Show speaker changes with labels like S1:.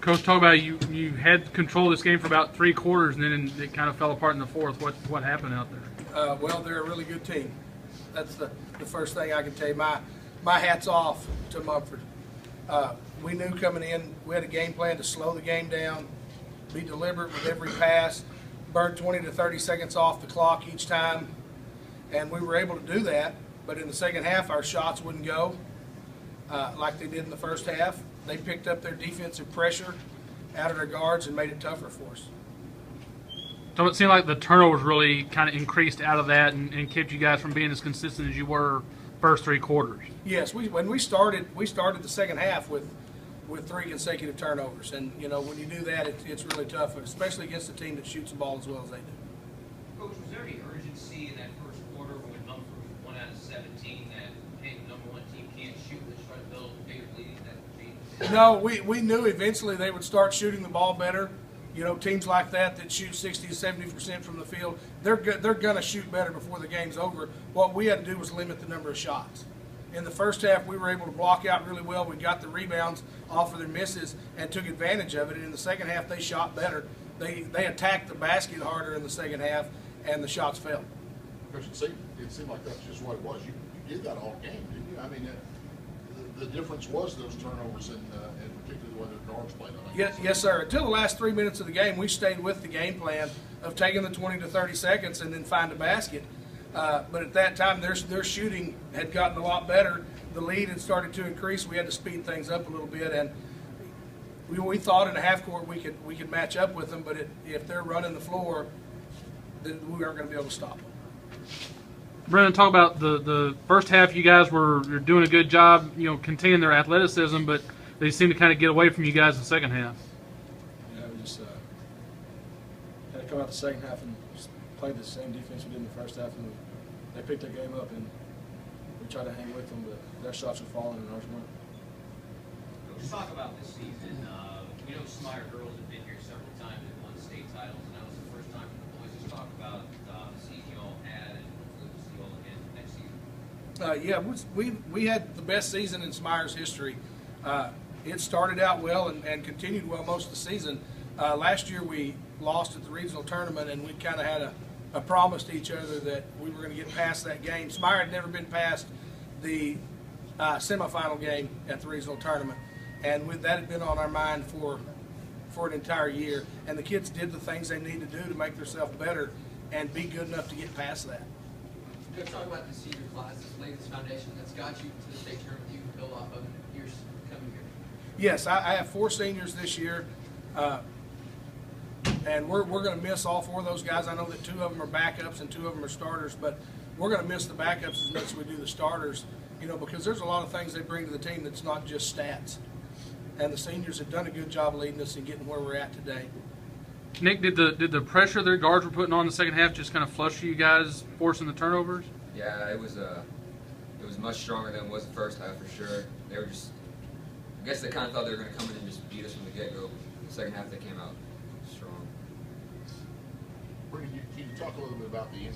S1: Coach, talk about you had control of this game for about 3 quarters, and then it kind of fell apart in the fourth. What happened out there?
S2: Well, they're a really good team. That's the first thing I can tell you. My hat's off to Mumford. We knew coming in, we had a game plan to slow the game down, be deliberate with every pass, burn 20 to 30 seconds off the clock each time, and we were able to do that. But in the second half, our shots wouldn't go like they did in the first half. They picked up their defensive pressure out of their guards and made it tougher for us.
S1: So it seemed like the turnovers really kind of increased out of that and kept you guys from being as consistent as you were first 3 quarters.
S2: Yes, when we started the second half with 3 consecutive turnovers, and you know when you do that, it's really tough, especially against a team that shoots the ball as well as they do.
S3: Coach, was there any urgency in that first quarter when Mumford was 1 out of 17 that hey, the number 1 team can't shoot, let's try to build bigger leads?
S2: No, we knew eventually they would start shooting the ball better. You know, teams like that shoot 60 to 70% from the field, they're going to shoot better before the game's over. What we had to do was limit the number of shots. In the first half, we were able to block out really well. We got the rebounds off of their misses and took advantage of it. And in the second half, they shot better. They attacked the basket harder in the second half, and the shots fell.
S4: Coach, it seemed like that's just what it was. You did that all game, didn't you? I mean, the difference was those turnovers and particularly when the guards played.
S2: Yes, sir. Until the last 3 minutes of the game, we stayed with the game plan of taking the 20 to 30 seconds and then find a basket. But at that time, their shooting had gotten a lot better. The lead had started to increase. We had to speed things up a little bit, and we thought in a half court we could match up with them. But if they're running the floor, then we aren't going to be able to stop them.
S1: Brennan, talk about the first half. You guys were doing a good job, containing their athleticism, but they seemed to kind of get away from you guys in the second half.
S5: Yeah, we just had to come out the second half and just play the same defense we did in the first half, and they picked their game up, and we tried to hang with them, but their shots were falling and ours weren't.
S3: Let's talk about this season. We know Smyer girls have been here several times and won state titles, and that was the first time for the boys. Just talk about the season you all had and hopefully we'll see you all again next season.
S2: Yeah, we had the best season in Smyer's history. It started out well and continued well most of the season. Last year we lost at the regional tournament, and we kind of had a promise to each other that we were going to get past that game. Smyer had never been past the semifinal game at the regional tournament, and that had been on our mind for an entire year. And the kids did the things they need to do to make themselves better and be good enough to get past that.
S6: Let's talk about the senior class that's laid this foundation that's got you to the state tournament you can build off of in years coming here.
S2: Yes, I have 4 seniors this year, and we're going to miss all 4 of those guys. I know that 2 of them are backups and 2 of them are starters, but we're going to miss the backups as much as we do the starters, because there's a lot of things they bring to the team that's not just stats. And the seniors have done a good job leading us and getting where we're at today.
S1: Nick, did the pressure their guards were putting on in the second half just kind of flush you guys, forcing the turnovers?
S7: Yeah, it was much stronger than it was the first half for sure. They were just, I guess they kind of thought they were going to come in and just beat us from the get-go. The second half they came out strong.
S4: Can you talk a little bit about the